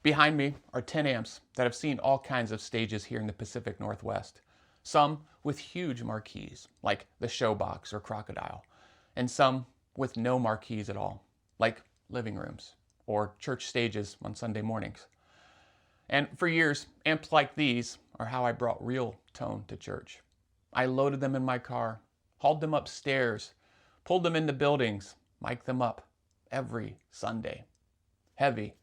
Behind me are 10 amps that have seen all kinds of stages here in the Pacific Northwest. Some with huge marquees, like the Showbox or Crocodile, and some with no marquees at all, like living rooms or church stages on Sunday mornings. And for years, amps like these are how I brought real tone to church. I loaded them in my car, hauled them upstairs, pulled them into buildings, mic'd them up every Sunday. Heavy,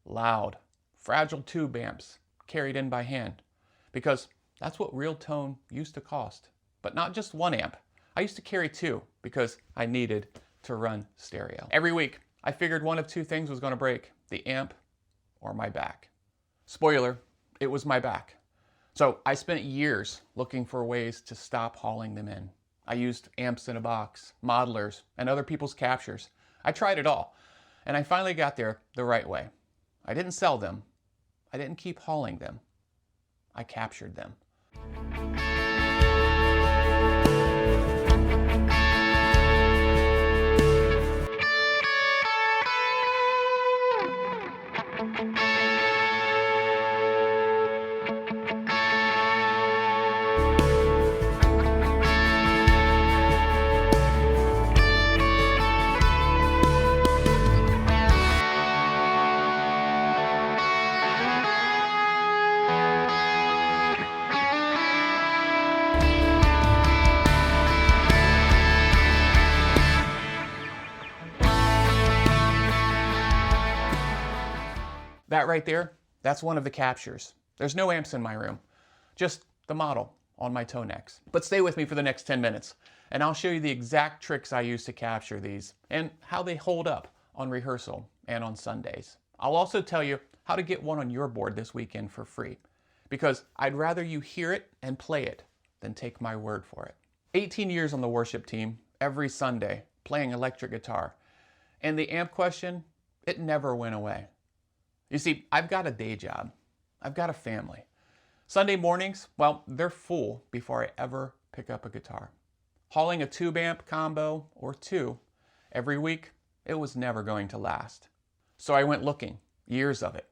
loud, fragile tube amps carried in by hand, because that's what real tone used to cost. But not just one amp. I used to carry two because I needed to run stereo. Every week, I figured one of two things was going to break: the amp or my back. Spoiler, it was my back. So I spent years looking for ways to stop hauling them in. I used amps in a box, modelers, and other people's captures. I tried it all, and I finally got there the right way. I didn't sell them. I didn't keep hauling them. I captured them. That right there, that's one of the captures. There's no amps in my room, just the model on my ToneX. But stay with me for the next 10 minutes, and I'll show you the exact tricks I use to capture these and how they hold up on rehearsal and on Sundays. I'll also tell you how to get one on your board this weekend for free, because I'd rather you hear it and play it than take my word for it. 18 years on the worship team, every Sunday, playing electric guitar. And the amp question, it never went away. You see, I've got a day job. I've got a family. Sunday mornings, well, they're full before I ever pick up a guitar. Hauling a tube amp combo or two every week, it was never going to last. So I went looking, years of it.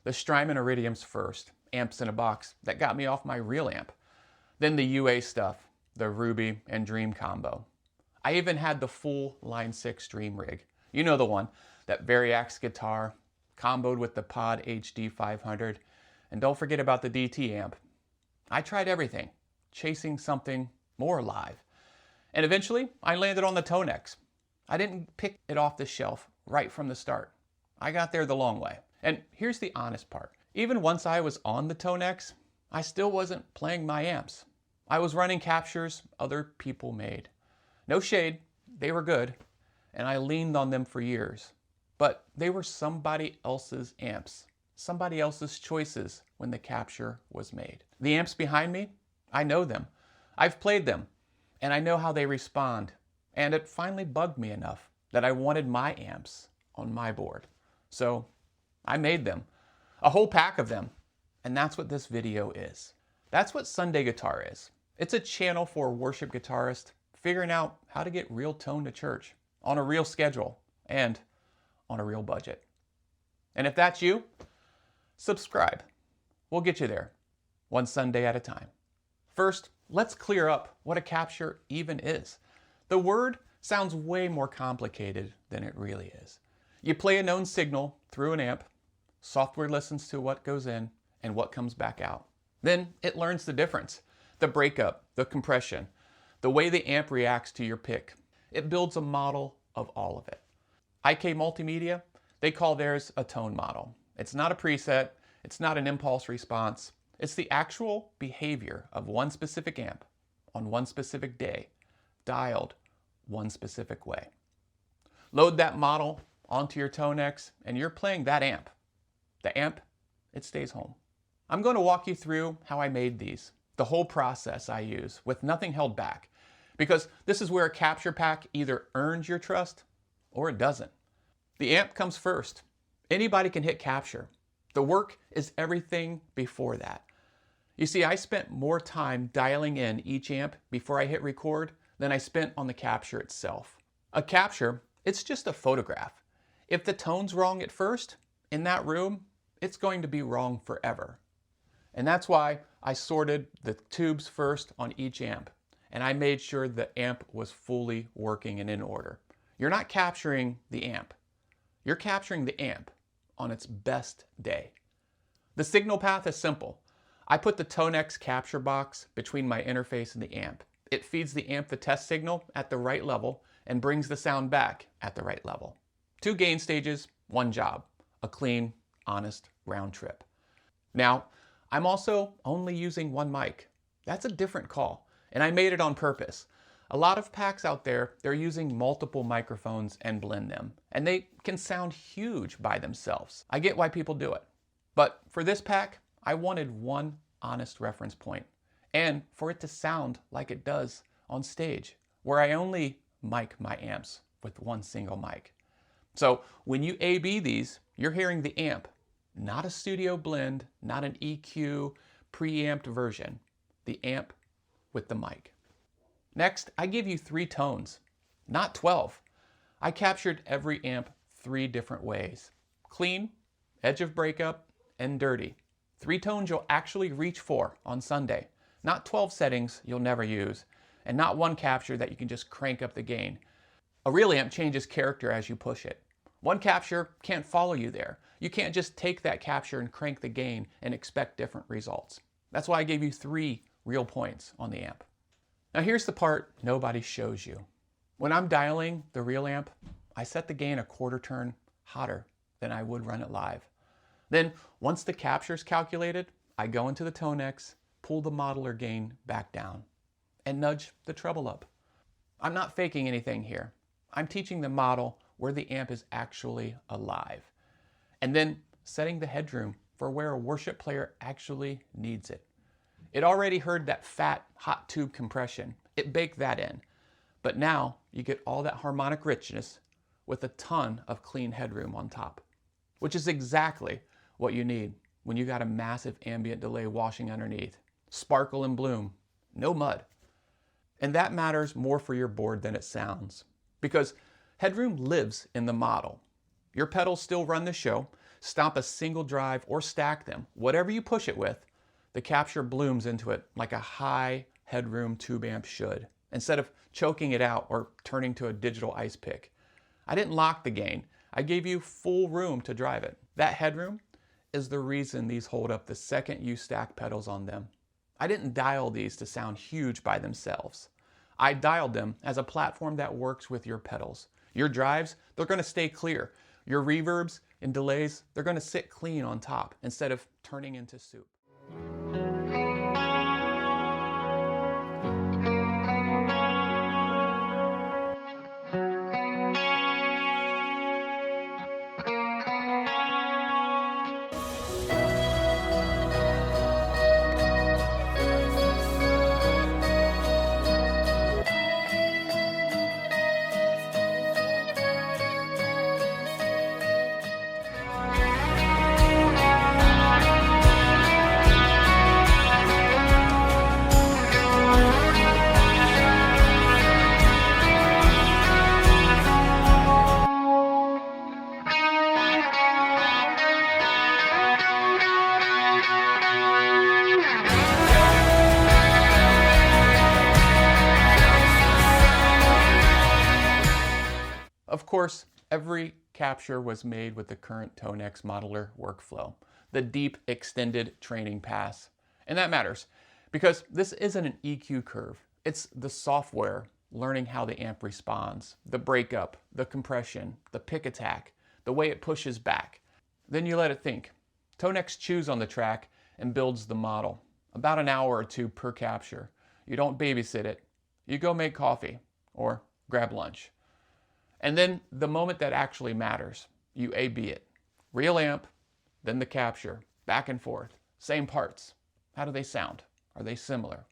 The Strymon Iridiums first, amps in a box that got me off my real amp. Then the UA stuff, the Ruby and Dream combo. I even had the full Line 6 Dream rig. You know the one, that Variax guitar, comboed with the Pod HD 500, and don't forget about the DT amp. I tried everything, chasing something more live. And eventually, I landed on the ToneX. I didn't pick it off the shelf right from the start. I got there the long way. And here's the honest part. Even once I was on the ToneX, I still wasn't playing my amps. I was running captures other people made. No shade, they were good, and I leaned on them for years. But they were somebody else's amps, somebody else's choices when the capture was made. The amps behind me, I know them. I've played them, and I know how they respond. And it finally bugged me enough that I wanted my amps on my board. So I made them, a whole pack of them. And that's what this video is. That's what Sunday Guitar is. It's a channel for worship guitarists figuring out how to get real tone to church on a real schedule and on a real budget. And if that's you, subscribe. We'll get you there, one Sunday at a time. First, let's clear up what a capture even is. The word sounds way more complicated than it really is. You play a known signal through an amp, software listens to what goes in and what comes back out. Then it learns the difference, the breakup, the compression, the way the amp reacts to your pick. It builds a model of all of it. IK Multimedia, they call theirs a tone model. It's not a preset, it's not an impulse response, it's the actual behavior of one specific amp on one specific day, dialed one specific way. Load that model onto your ToneX and you're playing that amp. The amp, it stays home. I'm going to walk you through how I made these, the whole process I use with nothing held back, because this is where a capture pack either earns your trust or it doesn't. The amp comes first. Anybody can hit capture. The work is everything before that. You see, I spent more time dialing in each amp before I hit record than I spent on the capture itself. A capture, it's just a photograph. If the tone's wrong at first, in that room, it's going to be wrong forever. And that's why I sorted the tubes first on each amp, and I made sure the amp was fully working and in order. You're not capturing the amp. You're capturing the amp on its best day. The signal path is simple. I put the ToneX capture box between my interface and the amp. It feeds the amp the test signal at the right level and brings the sound back at the right level. 2 gain stages, 1 job. A clean, honest round trip. Now, I'm also only using 1 mic. That's a different call, and I made it on purpose. A lot of packs out there, they're using multiple microphones and blend them, and they can sound huge by themselves. I get why people do it. But for this pack, I wanted 1 honest reference point, and for it to sound like it does on stage, where I only mic my amps with 1 single mic. So when you A/B these, you're hearing the amp, not a studio blend, not an EQ, preamped version, the amp with the mic. Next, I give you 3 tones, not 12. I captured every amp 3 different ways. Clean, edge of breakup, and dirty. 3 tones you'll actually reach for on Sunday. Not 12 settings you'll never use, and not 1 capture that you can just crank up the gain. A real amp changes character as you push it. 1 capture can't follow you there. You can't just take that capture and crank the gain and expect different results. That's why I gave you 3 real points on the amp. Now here's the part nobody shows you. When I'm dialing the real amp, I set the gain a 1/4 turn hotter than I would run it live. Then once the capture's calculated, I go into the ToneX, pull the modeler gain back down, and nudge the treble up. I'm not faking anything here. I'm teaching the model where the amp is actually alive, and then setting the headroom for where a worship player actually needs it. It already heard that fat, hot tube compression. It baked that in. But now you get all that harmonic richness with a ton of clean headroom on top, which is exactly what you need when you got a massive ambient delay washing underneath. Sparkle and bloom, no mud. And that matters more for your board than it sounds, because headroom lives in the model. Your pedals still run the show. Stomp a single drive or stack them, whatever you push it with, the capture blooms into it like a high headroom tube amp should, instead of choking it out or turning to a digital ice pick. I didn't lock the gain. I gave you full room to drive it. That headroom is the reason these hold up the second you stack pedals on them. I didn't dial these to sound huge by themselves. I dialed them as a platform that works with your pedals. Your drives, they're going to stay clear. Your reverbs and delays, they're going to sit clean on top instead of turning into soup. Of course, every capture was made with the current ToneX modeler workflow, the deep extended training pass. And that matters because this isn't an EQ curve. It's the software learning how the amp responds, the breakup, the compression, the pick attack, the way it pushes back. Then you let it think. ToneX chews on the track and builds the model, about an hour or 2 per capture. You don't babysit it. You go make coffee or grab lunch. And then the moment that actually matters, you A/B it. Real amp, then the capture, back and forth, same parts. How do they sound? Are they similar?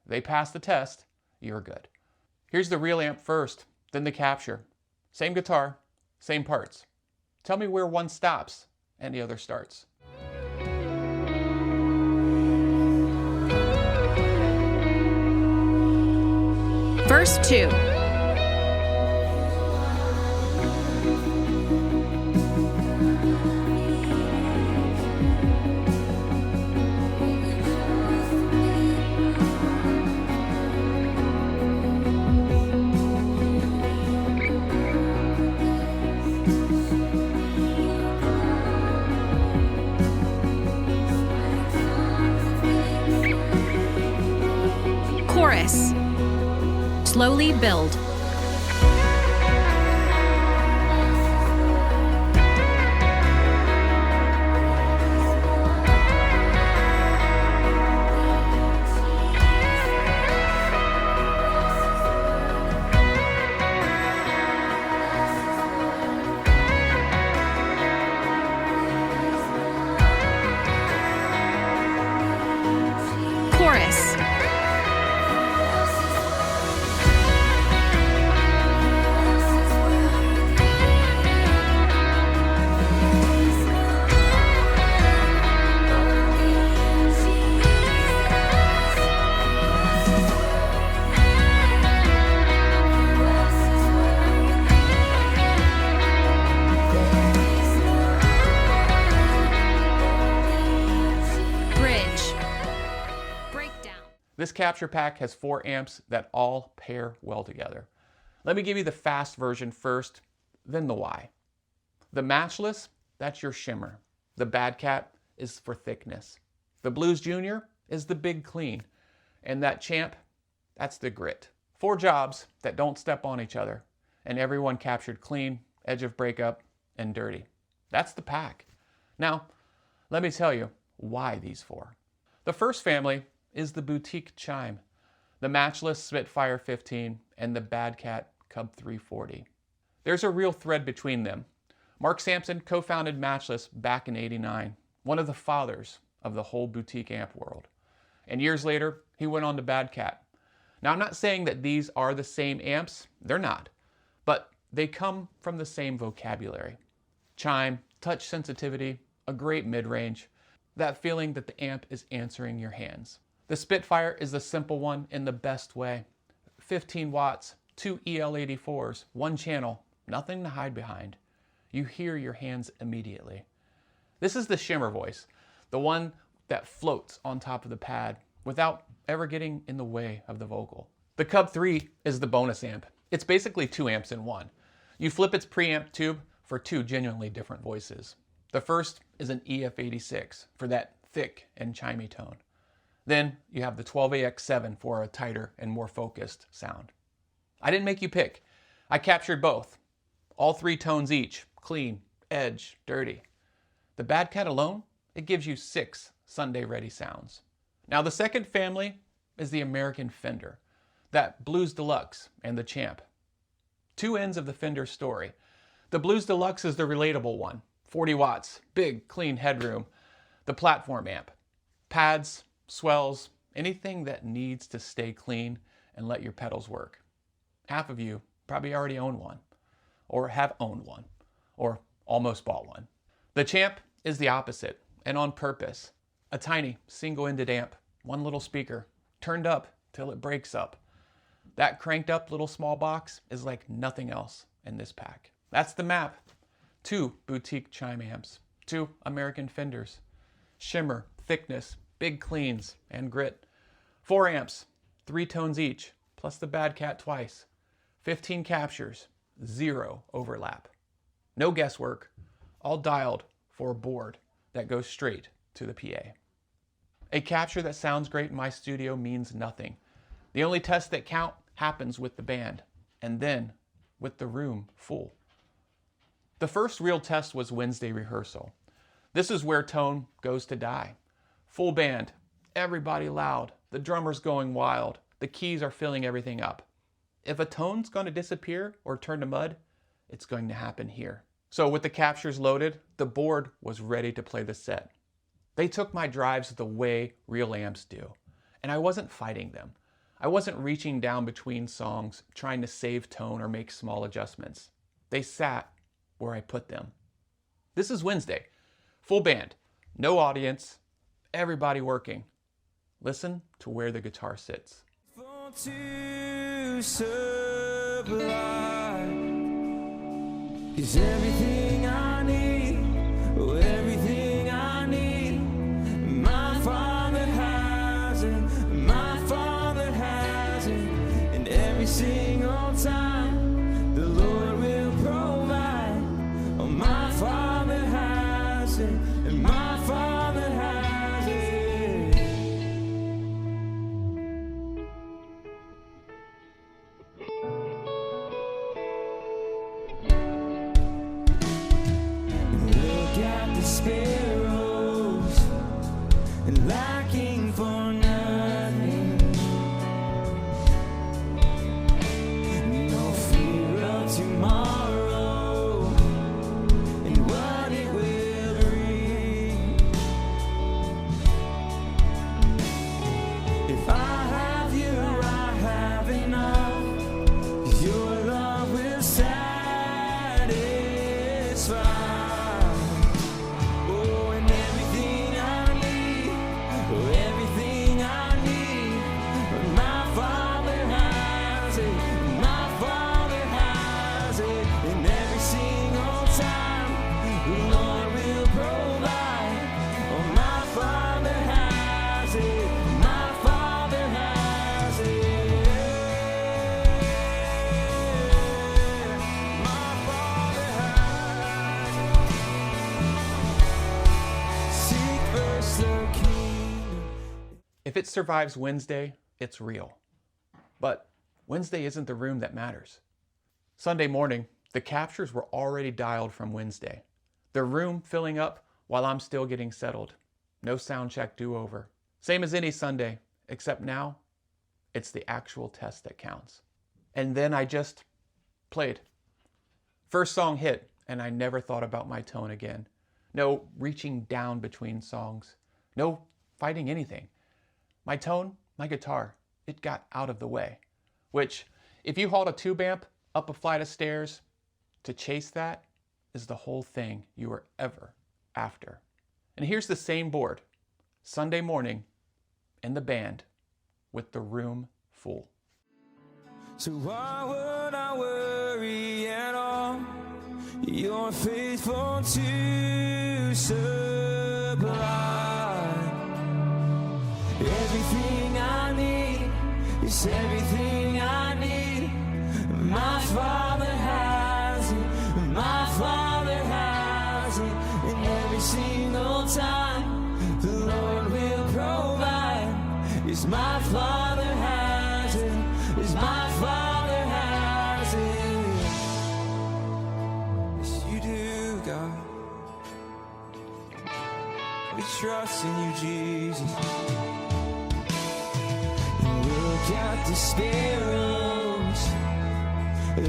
They pass the test, you're good. Here's the real amp first, then the capture. Same guitar, same parts. Tell me where one stops and the other starts. Verse 2. Chorus. Slowly build. Chorus. Bridge. Breakdown. This capture pack has 4 amps that all pair well together. Let me give you the fast version first, then the why. The Matchless, that's your shimmer. The Bad Cat is for thickness. The Blues Junior is the big clean. And that Champ, that's the grit. 4 jobs that don't step on each other. And everyone captured clean, edge of breakup, and dirty. That's the pack. Now, let me tell you why these 4. The first family is the boutique chime, the Matchless Spitfire 15 and the Bad Cat Cub III 40. There's a real thread between them. Mark Sampson co-founded Matchless back in '89, one of the fathers of the whole boutique amp world. And years later, he went on to Bad Cat. Now, I'm not saying that these are the same amps, they're not, but they come from the same vocabulary. Chime, touch sensitivity, a great mid-range, that feeling that the amp is answering your hands. The Spitfire is the simple one in the best way. 15 watts, 2 EL84s, 1 channel, nothing to hide behind. You hear your hands immediately. This is the shimmer voice, the one that floats on top of the pad without ever getting in the way of the vocal. The Cub III is the bonus amp. It's basically 2 amps in one. You flip its preamp tube for 2 genuinely different voices. The first is an EF86 for that thick and chimey tone. Then you have the 12AX7 for a tighter and more focused sound. I didn't make you pick. I captured both. All 3 tones each, clean, edge, dirty. The Bad Cat alone, it gives you 6 Sunday-ready sounds. Now the second family is the American Fender, that Blues Deluxe and the Champ. 2 ends of the Fender story. The Blues Deluxe is the relatable one. 40 watts, big, clean headroom. The platform amp. Pads, swells, anything that needs to stay clean and let your pedals work. Half of you probably already own one, or have owned one, or almost bought one. The Champ is the opposite, and on purpose. A tiny, single-ended amp, 1 little speaker, turned up till it breaks up. That cranked up little small box is like nothing else in this pack. That's the map. 2 boutique chime amps, 2 American Fenders, shimmer, thickness, big cleans, and grit. 4 amps, 3 tones each, plus the Bad Cat twice. 15 captures, 0 overlap. No guesswork, all dialed for a board that goes straight to the PA. A capture that sounds great in my studio means nothing. The only tests that count happens with the band, and then with the room full. The first real test was Wednesday rehearsal. This is where tone goes to die. Full band, everybody loud, the drummer's going wild, the keys are filling everything up. If a tone's going to disappear or turn to mud, it's going to happen here. So with the captures loaded, the board was ready to play the set. They took my drives the way real amps do, and I wasn't fighting them. I wasn't reaching down between songs, trying to save tone or make small adjustments. They sat where I put them. This is Wednesday. Full band, no audience, everybody working. Listen to where the guitar sits. For to sublime is everything I need, oh, everything I need. My Father has it, my Father has it, and every single time the Lord will provide. Oh, my Father has it, and my Father has it. and lacking for nothing. No fear of tomorrow and what it will bring. If I have you, I have enough. Your love will satisfy. Oh, and everything I need, oh, everything I need, my Father has it, my Father has it, and every single time the Lord will provide. Oh, my Father has it, my Father has it, my Father has it. Seek first the kingdom. If it survives Wednesday, it's real. But Wednesday isn't the room that matters. Sunday morning, the captures were already dialed from Wednesday. The room filling up while I'm still getting settled. No sound check do-over. Same as any Sunday, except now, it's the actual test that counts. And then I just played. First song hit, and I never thought about my tone again. No reaching down between songs. No fighting anything. My tone, my guitar, it got out of the way. Which, if you hauled a tube amp up a flight of stairs, to chase that is the whole thing you were ever after. And here's the same board, Sunday morning, in the band, with the room full. So why would I worry at all? You're faithful to supply everything I need. It's everything I need. My Father has it. My Father has it. And every single time the Lord will provide. It's my Father has it. It's my Father has it. Yes, you do, God. We trust in you, Jesus. Look at the sparrows,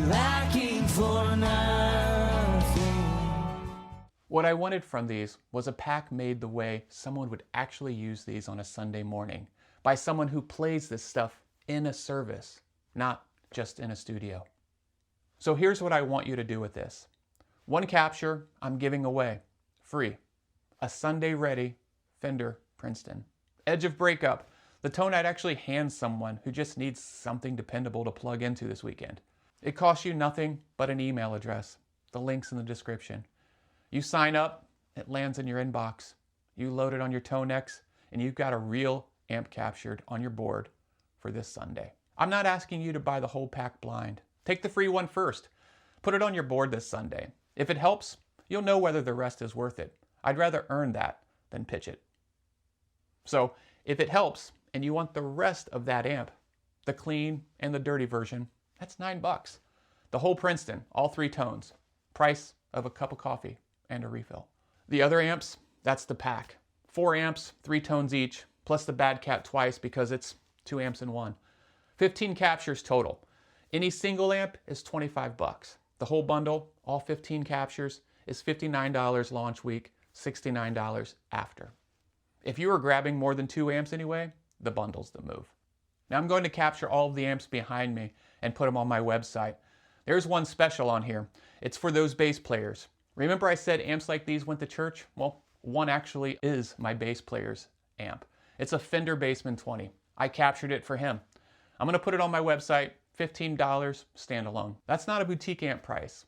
lacking for nothing. What I wanted from these was a pack made the way someone would actually use these on a Sunday morning, by someone who plays this stuff in a service, not just in a studio. So here's what I want you to do with this. One capture I'm giving away, free. A Sunday-Ready Fender Princeton. Edge of breakup. The tone I'd actually hand someone who just needs something dependable to plug into this weekend. It costs you nothing but an email address. The link's in the description. You sign up, it lands in your inbox. You load it on your ToneX, and you've got a real amp captured on your board for this Sunday. I'm not asking you to buy the whole pack blind. Take the free one first. Put it on your board this Sunday. If it helps, you'll know whether the rest is worth it. I'd rather earn that than pitch it. So if it helps, and you want the rest of that amp, the clean and the dirty version, that's $9. The whole Princeton, all 3 tones. Price of a cup of coffee and a refill. The other amps, that's the pack. 4 amps, 3 tones each, plus the Bad Cat twice because it's 2 amps in one. 15 captures total. Any single amp is $25. The whole bundle, all 15 captures, is $59 launch week, $69 after. If you were grabbing more than 2 amps anyway, the bundle's the move. Now I'm going to capture all of the amps behind me and put them on my website. There's one special on here. It's for those bass players. Remember I said amps like these went to church? Well, one actually is my bass player's amp. It's a Fender Bassman 20. I captured it for him. I'm going to put it on my website, $15 standalone. That's not a boutique amp price.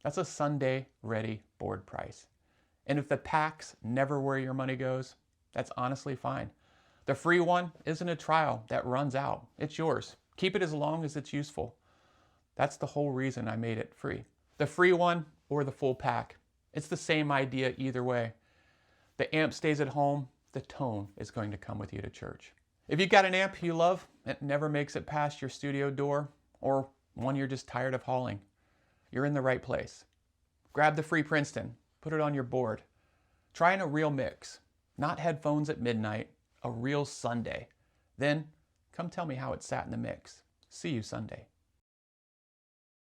That's a Sunday-Ready board price. And if the packs never where your money goes, that's honestly fine. The free one isn't a trial that runs out. It's yours. Keep it as long as it's useful. That's the whole reason I made it free. The free one or the full pack, it's the same idea either way. The amp stays at home, the tone is going to come with you to church. If you've got an amp you love that never makes it past your studio door, or one you're just tired of hauling, you're in the right place. Grab the free Princeton, put it on your board. Try in a real mix, not headphones at midnight, a real Sunday. Then come tell me how it sat in the mix. See you Sunday.